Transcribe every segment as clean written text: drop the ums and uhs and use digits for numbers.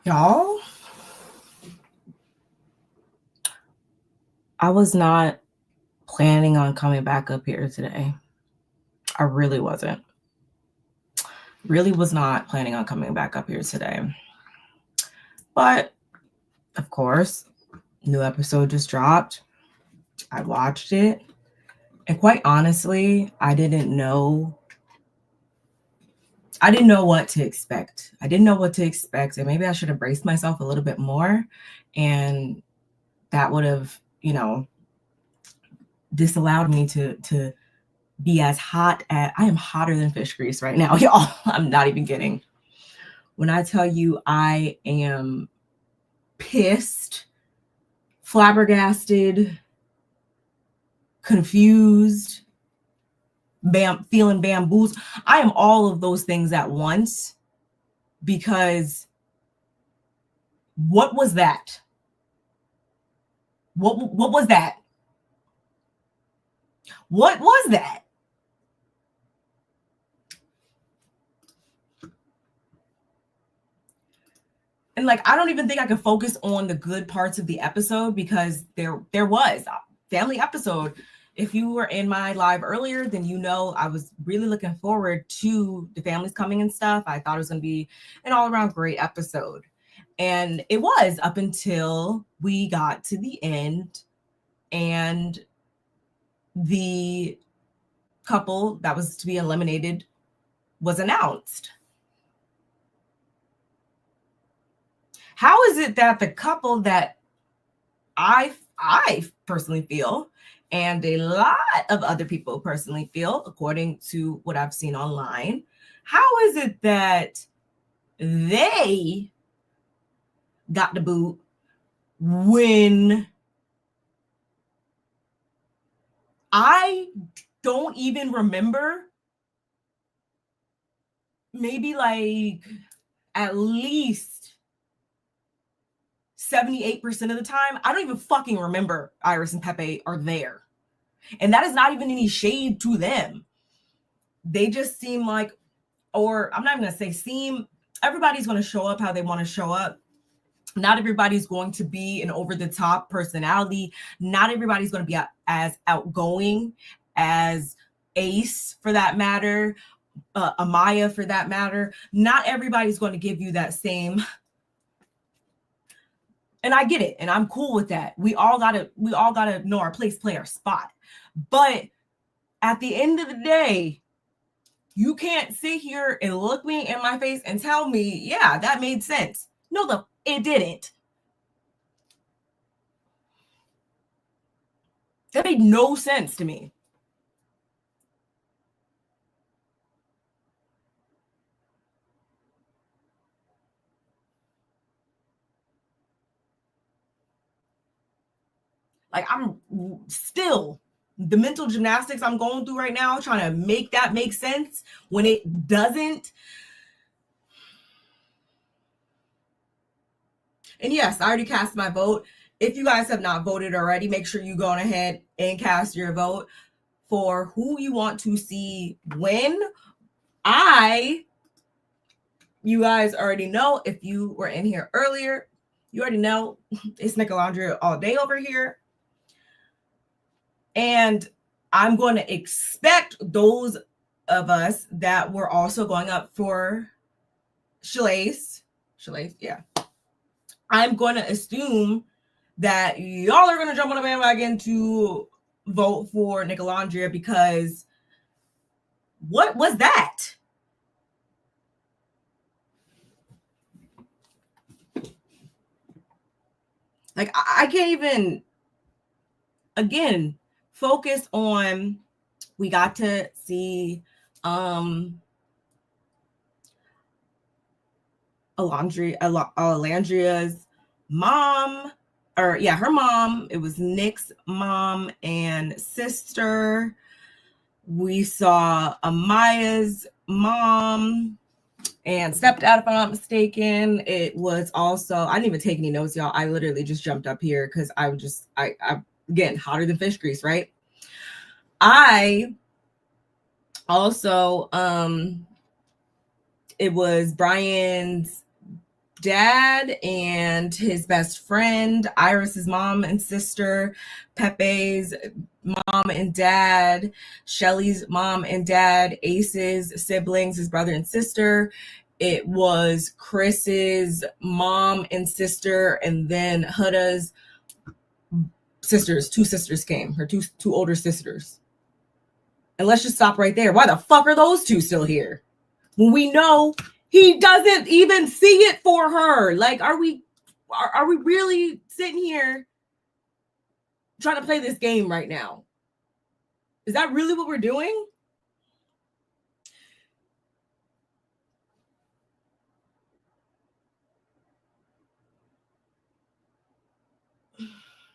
Y'all, I was not planning on coming back up here today. I really wasn't. Really was not planning on coming back up here today. But, of course, new episode just dropped. I watched it. And quite honestly, I didn't know what to expect. And maybe I should have braced myself a little bit more. And that would have, disallowed me to be as hot as I am. Hotter than fish grease right now, y'all. I'm not even kidding. When I tell you I am pissed, flabbergasted, confused, feeling bamboozled. I am all of those things at once, because what was that? What was that? What was that? And I don't even think I could focus on the good parts of the episode, because there was a family episode. If you were in my live earlier, then I was really looking forward to the families coming and stuff. I thought it was going to be an all-around great episode. And it was, up until we got to the end and the couple that was to be eliminated was announced. How is it that the couple that I personally feel, and a lot of other people personally feel, according to what I've seen online, how is it that they got the boot when I don't even remember? Maybe at least 78% of the time, I don't even fucking remember Iris and Pepe are there. And that is not even any shade to them. They just seem like, or I'm not even going to say seem, everybody's going to show up how they want to show up. Not everybody's going to be an over-the-top personality. Not everybody's going to be as outgoing as Ace, for that matter, Amaya, for that matter. Not everybody's going to give you that same. And I get it, and I'm cool with that. We all gotta know our place, play our spot. But at the end of the day, you can't sit here and look me in my face and tell me, yeah, that made sense. No, it didn't. That made no sense to me. I'm still, the mental gymnastics I'm going through right now, trying to make that make sense when it doesn't. And yes, I already cast my vote. If you guys have not voted already, make sure you go ahead and cast your vote for who you want to see win. You guys already know, if you were in here earlier, you already know it's Nicolandria all day over here. And I'm going to expect those of us that were also going up for Shalace, yeah. I'm going to assume that y'all are going to jump on the bandwagon to vote for Nicolandria, because what was that? I can't even, again, focus on, we got to see Alandria's mom, her mom. It was Nick's mom and sister. We saw Amaya's mom and stepdad, if I'm not mistaken. It was also, I didn't even take any notes, y'all. I literally just jumped up here because I again, hotter than fish grease, right? I also, it was Brian's dad and his best friend, Iris's mom and sister, Pepe's mom and dad, Shelly's mom and dad, Ace's siblings, his brother and sister. It was Chris's mom and sister, and then Huda's sisters. Two sisters came, her two older sisters. And let's just stop right there. Why the fuck are those two still here? When we know he doesn't even see it for her. Like, are we really sitting here trying to play this game right now? Is that really what we're doing?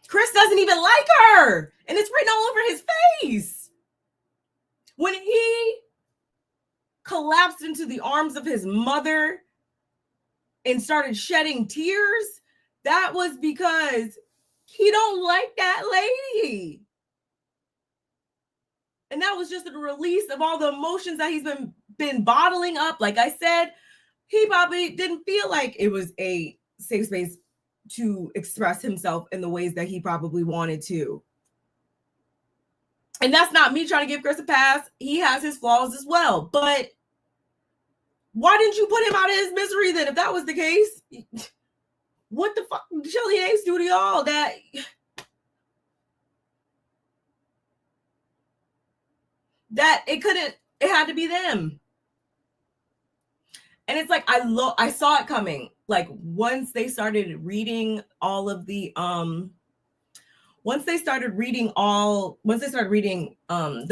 Chris doesn't even like her, and it's written all over his face. When he collapsed into the arms of his mother and started shedding tears, that was because he don't like that lady. And that was just a release of all the emotions that he's been bottling up. Like I said, he probably didn't feel like it was a safe space to express himself in the ways that he probably wanted to. And that's not me trying to give Chris a pass. He has his flaws as well. But why didn't you put him out of his misery then, if that was the case? What the fuck did Shelly and Ace do to y'all that it had to be them? And it's like, I saw it coming. Like, once they started reading the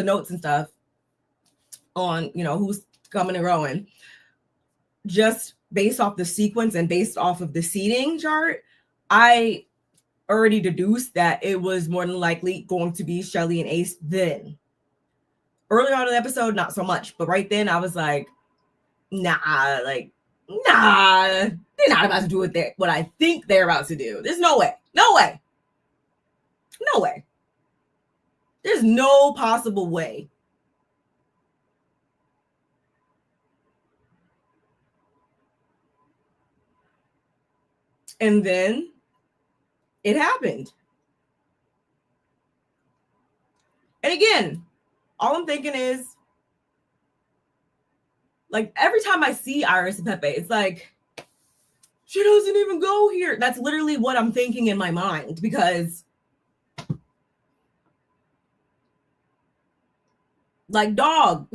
notes and stuff on, who's coming and going, just based off the sequence and based off of the seating chart, I already deduced that it was more than likely going to be Shelly and Ace then. Early on in the episode, not so much. But right then, I was like, nah, they're not about to do what I think they're about to do. There's no way. No way. No way. There's no possible way. And then it happened. And again, all I'm thinking is, like, every time I see Iris and Pepe, it's like, she doesn't even go here. That's literally what I'm thinking in my mind, because, like, dog.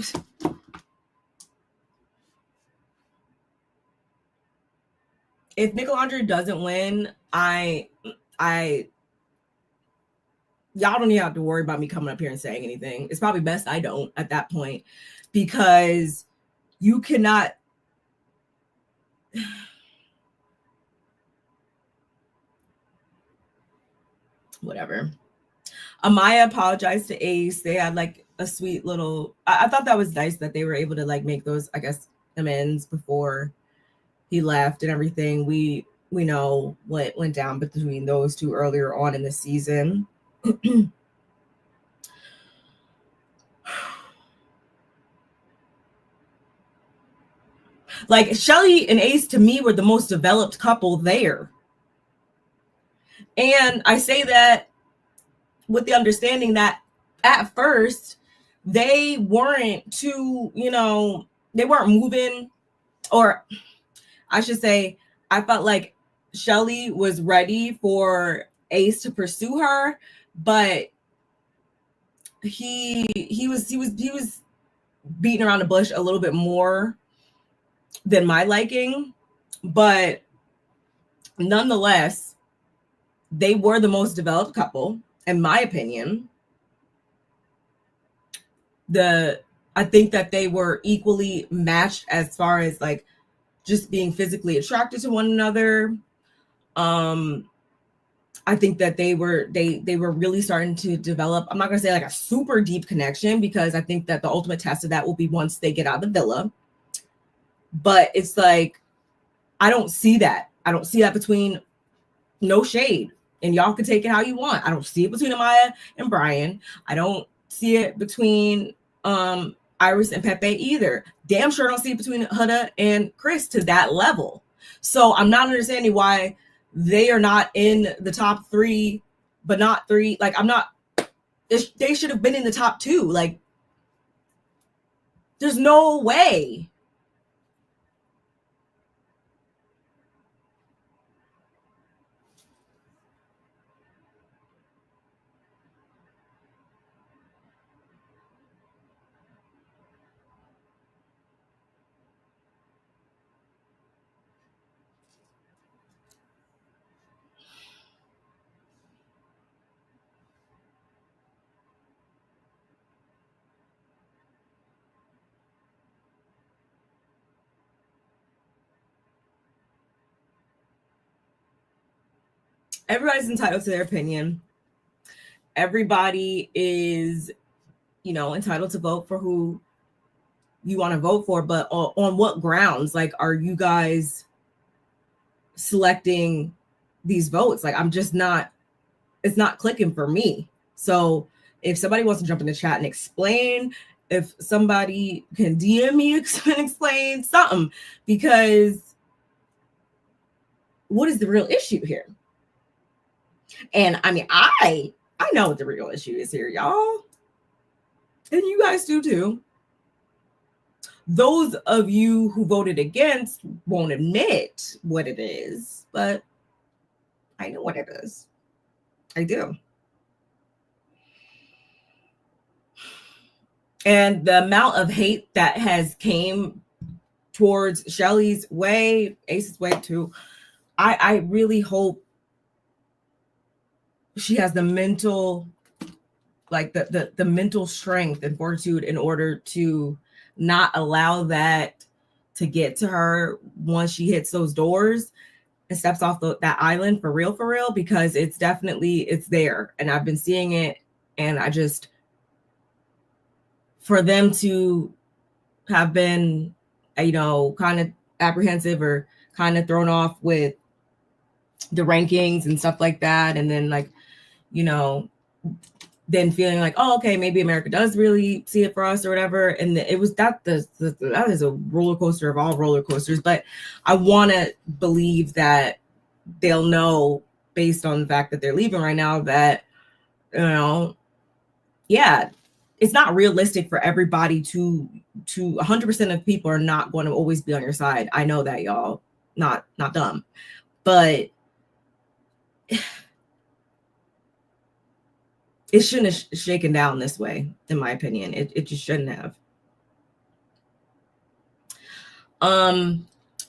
If Nickelandre doesn't win, y'all don't even have to worry about me coming up here and saying anything. It's probably best I don't at that point, because you cannot. Whatever. Amaya apologized to Ace. They had like a sweet little. I thought that was nice that they were able to like make those, I guess, amends before he left and everything. We know what went down between those two earlier on in the season. Like, Shelly and Ace to me were the most developed couple there. And I say that with the understanding that at first they weren't too, they weren't moving, or I should say, I felt like Shelly was ready for Ace to pursue her, but he was beating around the bush a little bit more than my liking. But nonetheless, they were the most developed couple, in my opinion. I think that they were equally matched as far as like just being physically attracted to one another. I think that they were really starting to develop. I'm not gonna say like a super deep connection, because I think that the ultimate test of that will be once they get out of the villa. But it's like, I don't see that. I don't see that between, no shade, and y'all can take it how you want. I don't see it between Amaya and Brian. I don't see it between Iris and Pepe either. Damn sure don't see it between Huda and Chris to that level. So I'm not understanding why they are not in the top 3, but not 3. Like, they should have been in the top 2. Like, there's no way. Everybody's entitled to their opinion. Everybody is, entitled to vote for who you want to vote for, but on what grounds? Like, are you guys selecting these votes? Like, it's not clicking for me. So if somebody wants to jump in the chat and explain, if somebody can DM me and explain something, because what is the real issue here? And I mean, I know what the real issue is here, y'all. And you guys do too. Those of you who voted against won't admit what it is, but I know what it is. I do. And the amount of hate that has came towards Shelly's way, Ace's way too, I really hope she has the mental, like the mental strength and fortitude in order to not allow that to get to her once she hits those doors and steps off that island for real, because it's there. And I've been seeing it, and I just, for them to have been, kind of apprehensive or kind of thrown off with the rankings and stuff like that. And then then feeling like, oh, okay, maybe America does really see it for us or whatever. And it was that is a roller coaster of all roller coasters. But I want to believe that they'll know, based on the fact that they're leaving right now, that, yeah, it's not realistic for everybody to 100% of people are not going to always be on your side. I know that, y'all, not dumb, but it shouldn't have shaken down this way, in my opinion. It just shouldn't have.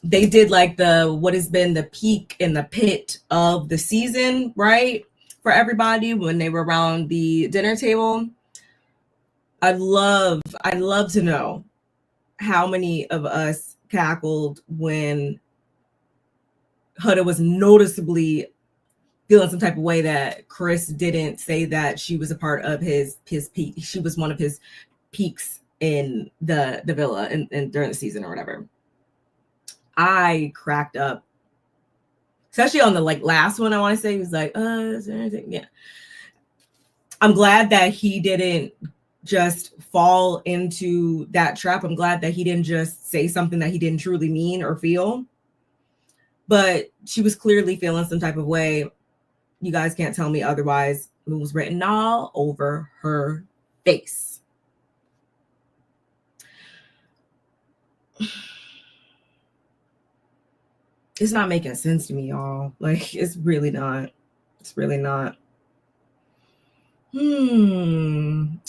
They did like what has been the peak in the pit of the season, right? For everybody when they were around the dinner table. I'd love to know how many of us cackled when Huda was noticeably feeling some type of way that Chris didn't say that she was a part of his peak. She was one of his peaks in the villa and during the season or whatever. I cracked up, especially on the last one. I want to say he was like, is there anything? Yeah. I'm glad that he didn't just fall into that trap. I'm glad that he didn't just say something that he didn't truly mean or feel. But she was clearly feeling some type of way. You guys can't tell me otherwise. It was written all over her face. It's not making sense to me, y'all. Like, it's really not. It's really not.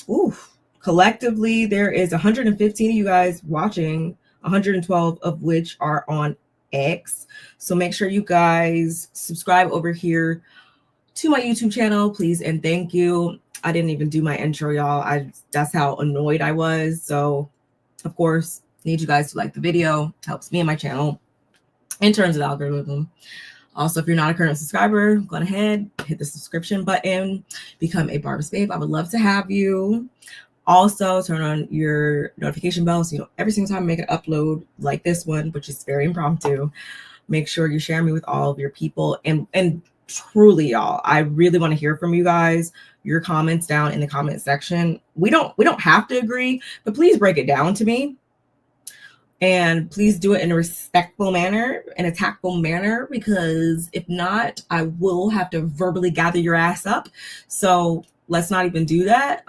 Oof. Collectively, there is 115 of you guys watching, 112 of which are on X. So make sure you guys subscribe over here to my YouTube channel, please, and thank you. I didn't even do my intro, y'all. That's how annoyed I was. So, of course, need you guys to like the video. It helps me and my channel in terms of the algorithm. Also, if you're not a current subscriber, go ahead, hit the subscription button, become a Barb's Babe. I would love to have you. Also, turn on your notification bell so every single time I make an upload like this one, which is very impromptu, make sure you share me with all of your people. And truly, y'all, I really want to hear from you guys. Your comments down in the comment section. We don't have to agree, but please break it down to me. And please do it in a respectful manner, in a tactful manner, because if not, I will have to verbally gather your ass up. So let's not even do that.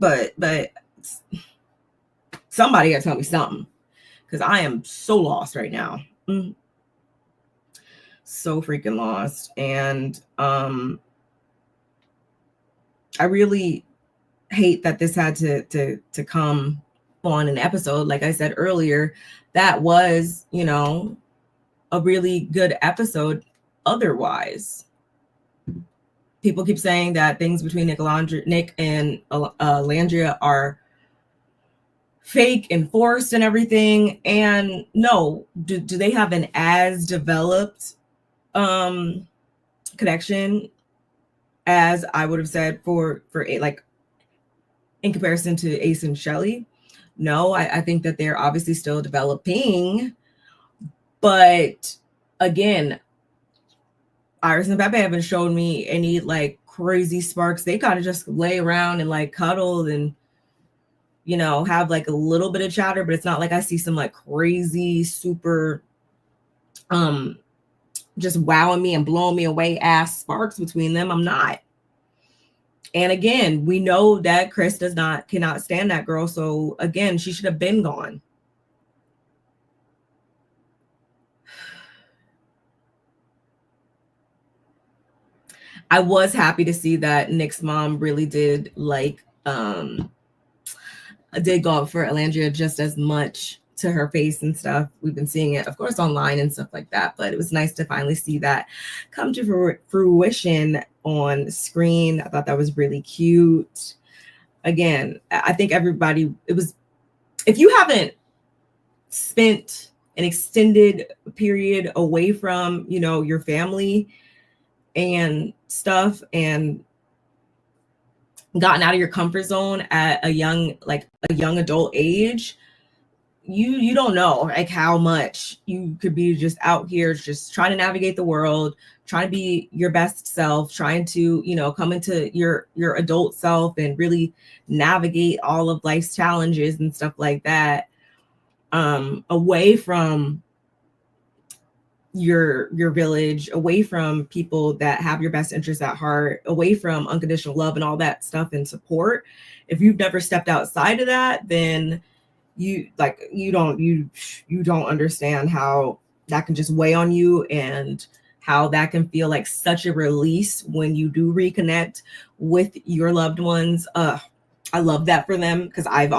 But somebody gotta tell me something, because I am so lost right now. So freaking lost. And I really hate that this had to come on an episode. Like I said earlier, that was, you know, a really good episode otherwise. People keep saying that things between Nick and Landria are fake and forced and everything. And no, do they have an as developed connection as I would have said for like in comparison to Ace and Shelley? No, I think that they're obviously still developing. But again, Iris and Pepe haven't shown me any like crazy sparks. They kind of just lay around and like cuddle and, you know, have like a little bit of chatter, but it's not like I see some like crazy, super, just wowing me and blowing me away ass sparks between them. I'm not. And again, we know that Chris cannot stand that girl. So again, she should have been gone. I was happy to see that Nick's mom really did like, did go up for Alandria just as much to her face and stuff. We've been seeing it, of course, online and stuff like that, but it was nice to finally see that come to fruition on screen. I thought that was really cute. Again, I think everybody, if you haven't spent an extended period away from, you know, your family and stuff and gotten out of your comfort zone at a young adult age, you don't know like how much you could be just out here just trying to navigate the world, trying to be your best self, trying to, you know, come into your adult self and really navigate all of life's challenges and stuff like that, away from your village, away from people that have your best interests at heart, away from unconditional love and all that stuff and support. If you've never stepped outside of that, then you don't understand how that can just weigh on you and how that can feel like such a release when you do reconnect with your loved ones. I love that for them, because I've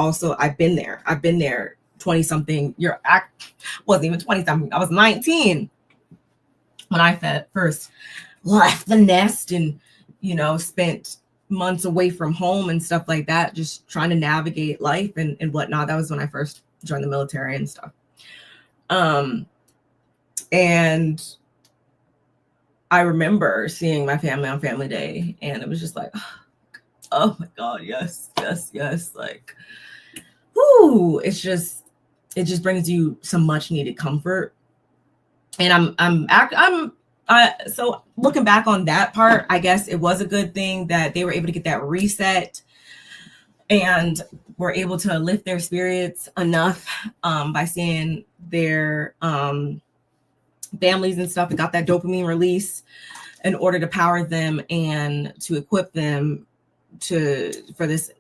been there 20 something year. I wasn't even 20 something. I was 19 when I first left the nest and, you know, spent months away from home and stuff like that, just trying to navigate life and whatnot. That was when I first joined the military and stuff. And I remember seeing my family on Family Day, and it was just like, oh my God, yes. Like, whoo, it just brings you some much needed comfort. And so looking back on that part, I guess it was a good thing that they were able to get that reset and were able to lift their spirits enough by seeing their families and stuff, and got that dopamine release in order to power them and to equip them for this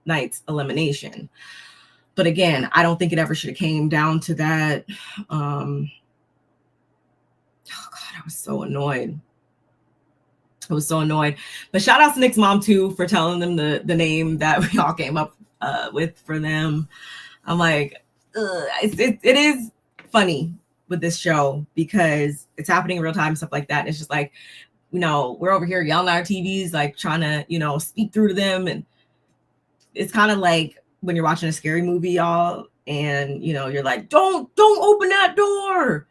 night's elimination. But again, I don't think it ever should have came down to that. Oh God, I was so annoyed. But shout out to Nick's mom too for telling them the name that we all came up with for them. I'm like, it is funny with this show because it's happening in real time, stuff like that. And it's just like, you know, we're over here yelling at our TVs, like trying to, you know, speak through to them. And it's kind of like when you're watching a scary movie, y'all, and, you know, you're like, don't open that door.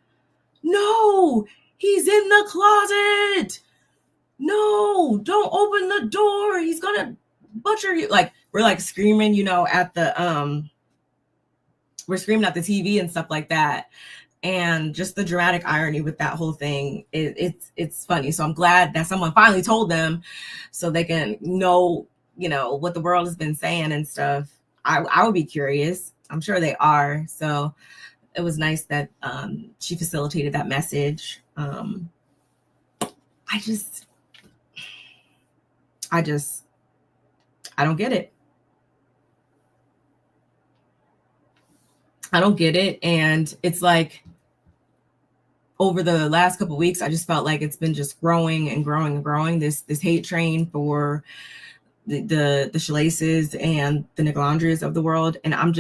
No, he's in the closet. No, don't open the door. He's gonna butcher you. Like, we're like screaming, you know, we're screaming at the TV and stuff like that. And just the dramatic irony with that whole thing, it's funny. So I'm glad that someone finally told them so they can know, you know, what the world has been saying and stuff. I would be curious. I'm sure they are. So it was nice that she facilitated that message. I don't get it. I don't get it. And it's like over the last couple of weeks, I just felt like it's been just growing and growing and growing. This hate train for the Shalaces and the Nicolandrias of the world. And I'm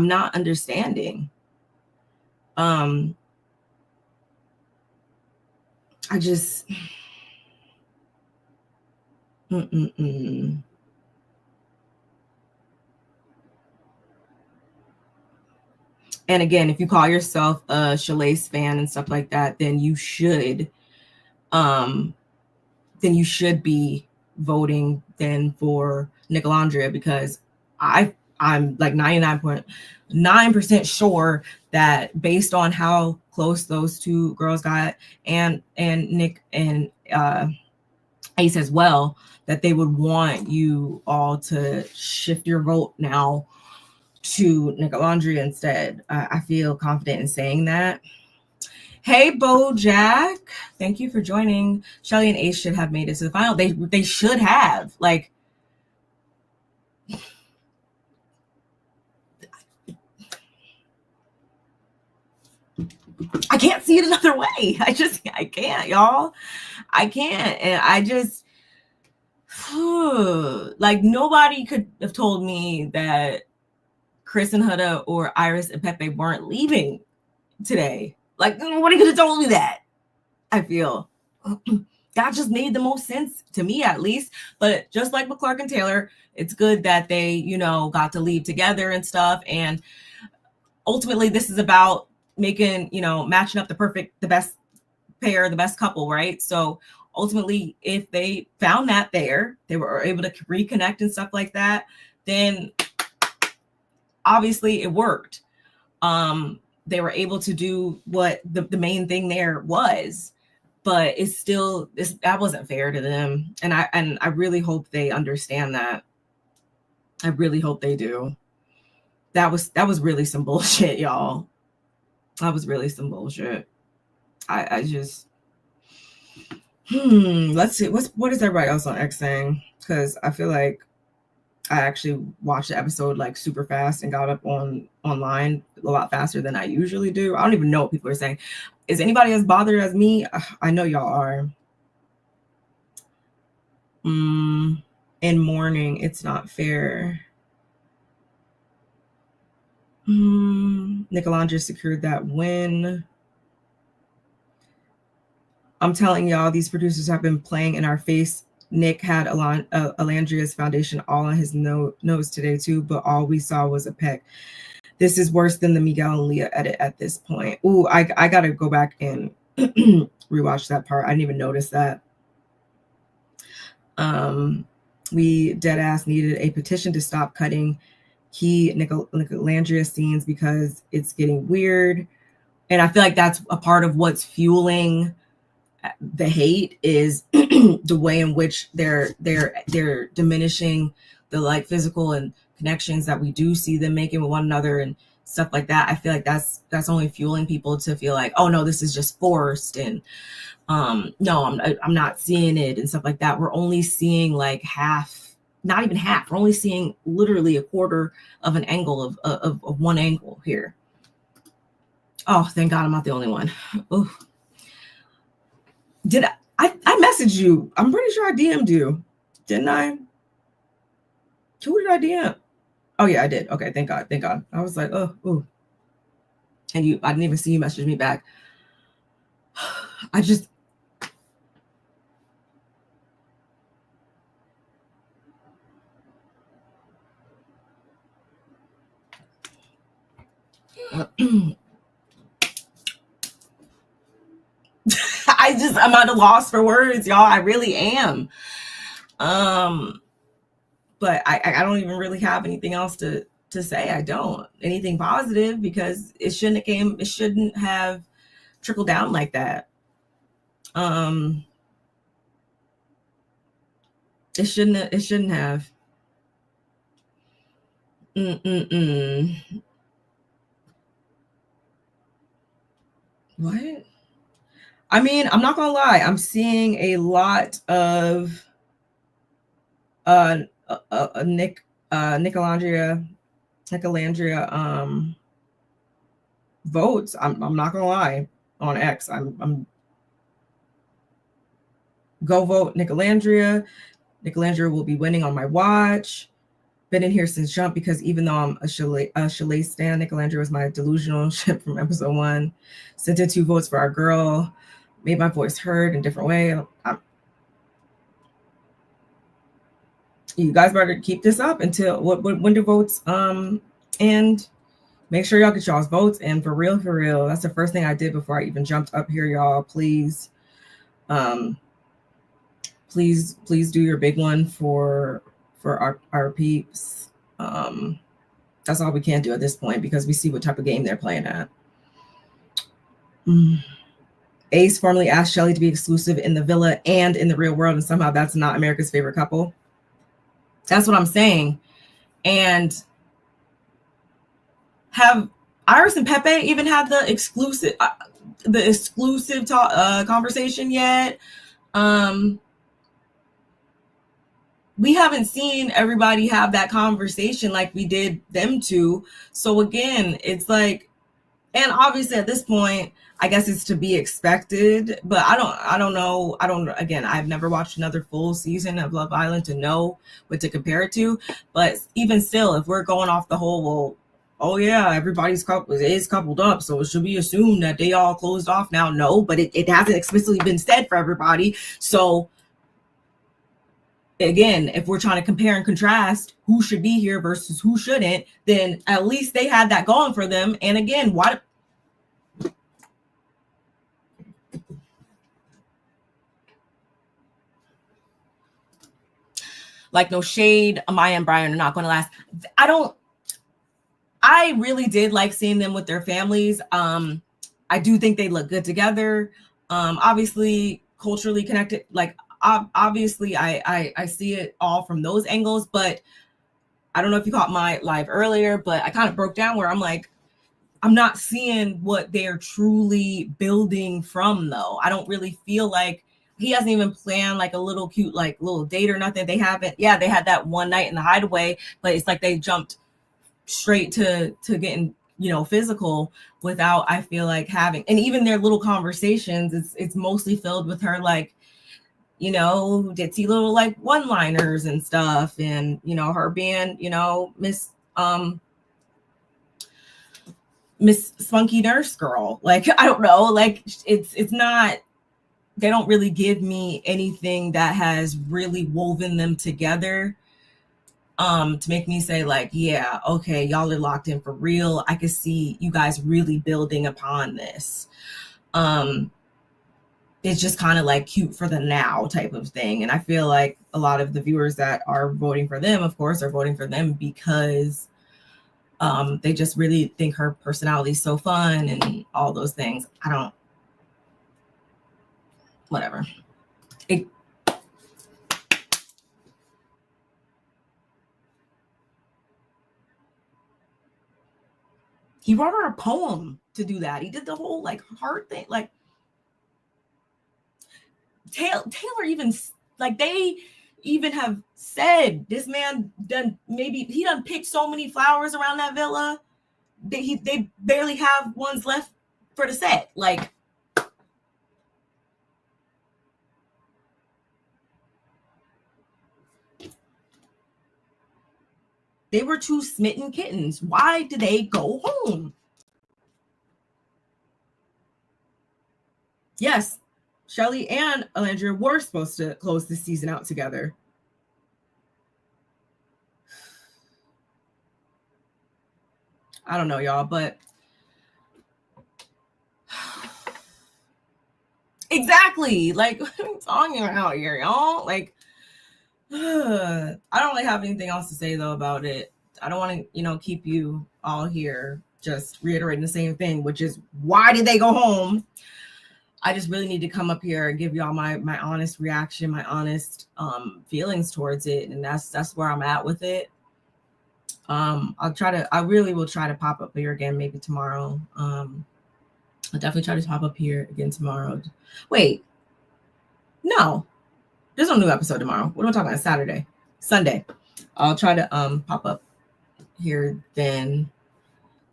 not understanding. I just And again, if you call yourself a Shalace fan and stuff like that, then you should be voting then for Nicolandria, because I'm like 99.9% sure that based on how close those two girls got, and Nick and Ace as well, that they would want you all to shift your vote now to Nicolandria instead. I feel confident in saying that. Hey, Bojack. Thank you for joining. Shelly and Ace should have made it to the final. They should have. Like, I can't see it another way. I can't, y'all. I can't. And I just, like, nobody could have told me that Chris and Huda or Iris and Pepe weren't leaving today. Like, nobody could have told me that. I feel that just made the most sense to me, at least. But just like with Clark and Taylor, it's good that they, got to leave together and stuff. And ultimately, this is about making, matching up the best pair, the best couple, right? So ultimately, if they found that there, they were able to reconnect and stuff like that, then obviously it worked. They were able to do what the main thing there was, but it's still, that wasn't fair to them. And I really hope they understand that. I really hope they do. That was really some bullshit, y'all. That was really some bullshit. I just, let's see. What is everybody else on X saying? Because I feel like I actually watched the episode like super fast and got up online a lot faster than I usually do. I don't even know what people are saying. Is anybody as bothered as me? I know y'all are. In mourning, it's not fair. Nicolandria secured that win. I'm telling y'all, these producers have been playing in our face. Nick had Alandria's foundation all on his nose today too, but all we saw was a peck. This is worse than the Miguel and Leah edit at this point. Ooh, I gotta go back and rewatch that part. I didn't even notice that. We dead ass needed a petition to stop cutting key Nicolandria scenes because it's getting weird. And I feel like that's a part of what's fueling the hate, is the way in which they're diminishing the like physical and connections that we do see them making with one another and stuff like that. I feel like that's only fueling people to feel like, oh no, this is just forced, and no, I'm not seeing it and stuff like that. We're only seeing like half, not even half. We're only seeing literally a quarter of an angle of one angle here. Oh, thank God I'm not the only one. Ooh. Did I messaged you? I'm pretty sure I DM'd you, didn't I? Who did I DM? Oh yeah, I did. Okay, thank God. I was like, oh, ooh. And I didn't even see you message me back. I just, I'm at a loss for words, y'all. I really am. But I don't even really have anything else to say. I don't. Anything positive, because it shouldn't have trickled down like that. It shouldn't have. What? I mean, I'm not gonna lie. I'm seeing a lot of Nicolandria votes. I'm not gonna lie on X. I'm go vote Nicolandria. Nicolandria will be winning on my watch. Been in here since jump because even though I'm a Chalet stan, Nicolandria was my delusional ship from episode 1. Sent in 2 votes for our girl. Made my voice heard in a different way. You guys better keep this up until when do votes end. Make sure y'all get y'all's votes. And for real, that's the first thing I did before I even jumped up here, y'all. Please do your big one for our peeps. That's all we can do at this point because we see what type of game they're playing at. Ace formally asked Shelly to be exclusive in the villa and in the real world, and somehow that's not America's favorite couple. That's what I'm saying. And have Iris and Pepe even had the exclusive conversation yet? We haven't seen everybody have that conversation like we did them two. So again, it's like, and obviously at this point, I guess it's to be expected, but I don't know. Again, I've never watched another full season of Love Island to know what to compare it to. But even still, if we're going off the whole, well, oh yeah, everybody's coupled up, so it should be assumed that they all closed off now. No, but it hasn't explicitly been said for everybody. So again, if we're trying to compare and contrast who should be here versus who shouldn't, then at least they had that going for them. And again, why? Like, no shade, Amaya and Brian are not going to last. I really did like seeing them with their families. I do think they look good together. Obviously, culturally connected. Like, obviously, I see it all from those angles. But I don't know if you caught my live earlier, but I kind of broke down where I'm like, I'm not seeing what they're truly building from, though. I don't really feel like he hasn't even planned like a little cute, like little date or nothing. They haven't. Yeah, they had that one night in the hideaway, but it's like they jumped straight to getting, physical without, I feel like, having, and even their little conversations, it's mostly filled with her, like, ditzy little like one-liners and stuff, and her being, Miss Spunky Nurse Girl. Like, I don't know, like it's not, they don't really give me anything that has really woven them together to make me say like, yeah, okay, y'all are locked in for real. I could see you guys really building upon this. It's just kind of like cute for the now type of thing. And I feel like a lot of the viewers that are voting for them, of course, are voting for them because they just really think her personality is so fun and all those things. Whatever. He wrote her a poem to do that. He did the whole like heart thing. Like Taylor even, like, they even have said this man done picked so many flowers around that villa. They barely have ones left for the set. Like, they were 2 smitten kittens. Why did they go home? Yes, Shelly and Alandria were supposed to close this season out together. I don't know, y'all, but exactly, like, what are we talking about here, y'all? Like, I don't really have anything else to say though about it. I don't want to, keep you all here just reiterating the same thing, which is, why did they go home? I just really need to come up here and give y'all my honest reaction, my honest feelings towards it, and that's where I'm at with it. I really will try to pop up here again maybe tomorrow. I'll definitely try to pop up here again tomorrow. Wait, no, there's no new episode tomorrow. What am I talking about? Sunday. I'll try to pop up here then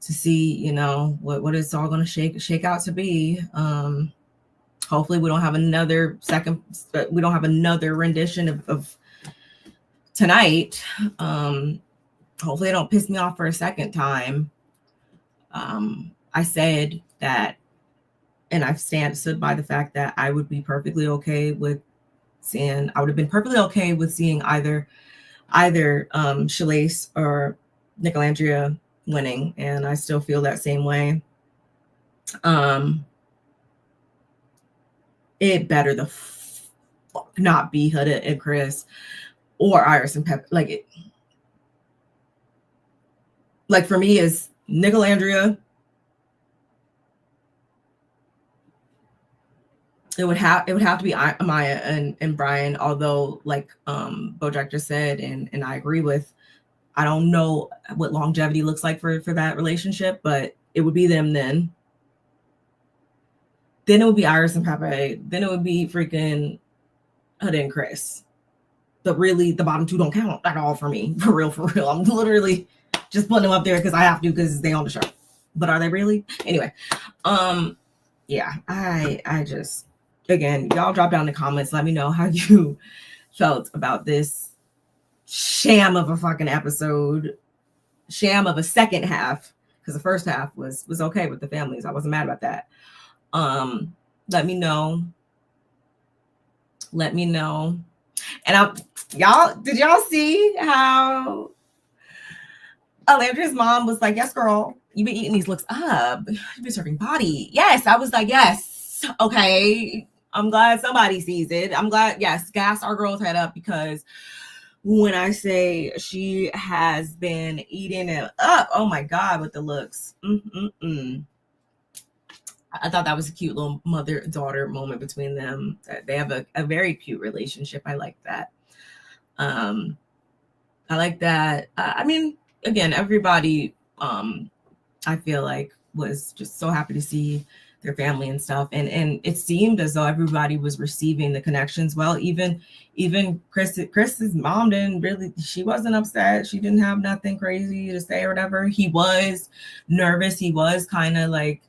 to see, you know, what it's all going to shake out to be. Hopefully we don't have another rendition of tonight. Hopefully it don't piss me off for a second time. I said that, and I've stood by the fact that I would be perfectly okay with seeing either Shalace or Nicolandria winning, and I still feel that same way. It better the fuck not be Huda and Chris or Iris and Pep. Like for me is Nicolandria. It would have to be Maya and Brian, although like Bojack just said, and I agree with, I don't know what longevity looks like for that relationship, but it would be them then. Then it would be Iris and Pepe. Then it would be freaking Huda and Chris. But really, the bottom two don't count at all for me. For real. I'm literally just putting them up there because I have to, because they own the show. But are they really? Anyway, yeah, I just, again, y'all drop down in the comments. Let me know how you felt about this sham of a fucking episode, sham of a second half, because the first half was okay with the families. I wasn't mad about that. Let me know. And did y'all see how Alandria's mom was like, yes, girl, you've been eating these looks up. You've been serving body. Yes, I was like, yes, okay. I'm glad somebody sees it. I'm glad, yes, gas our girl's head up, because when I say she has been eating it up, oh my God, with the looks. I thought that was a cute little mother-daughter moment between them. They have a very cute relationship. I like that. I like that. I mean, again, everybody, I feel like, was just so happy to see their family and stuff. And it seemed as though everybody was receiving the connections well. Even Chris's mom didn't really, she wasn't upset. She didn't have nothing crazy to say or whatever. He was nervous. He was kind of like,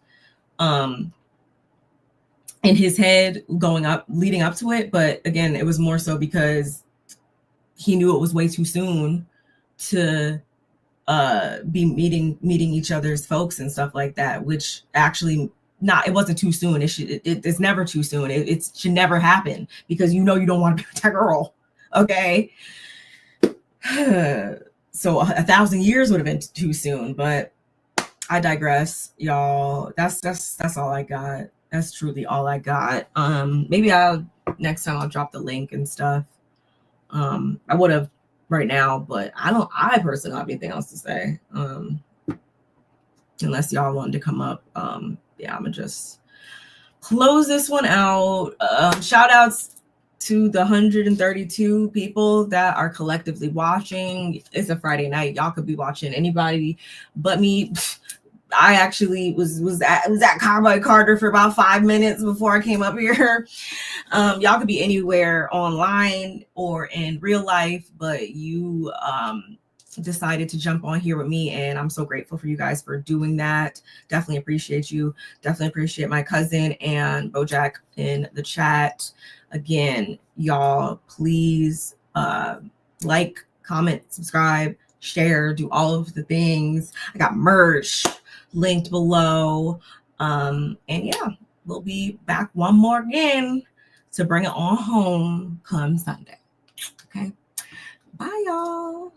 in his head leading up to it. But again, it was more so because he knew it was way too soon to be meeting each other's folks and stuff like that, which actually it wasn't too soon. It's never too soon. It should never happen, because you don't want to be with that girl. Okay. So 1,000 years would have been too soon, but I digress, y'all. That's all I got. That's truly all I got. Maybe next time I'll drop the link and stuff. I would have right now, but I personally don't have anything else to say. Unless y'all wanted to come up. Yeah, I'm gonna just close this one out. Shout outs to the 132 people that are collectively watching. It's a Friday night. Y'all could be watching anybody but me. I actually was at Cowboy Carter for about 5 minutes before I came up here. Y'all could be anywhere online or in real life, but you decided to jump on here with me, and I'm so grateful for you guys for doing that. Definitely appreciate you. Definitely appreciate my cousin and Bojack in the chat. Again, y'all, please like, comment, subscribe, share, do all of the things. I got merch linked below. And yeah, we'll be back one more again to bring it on home come Sunday. Okay. Bye, y'all.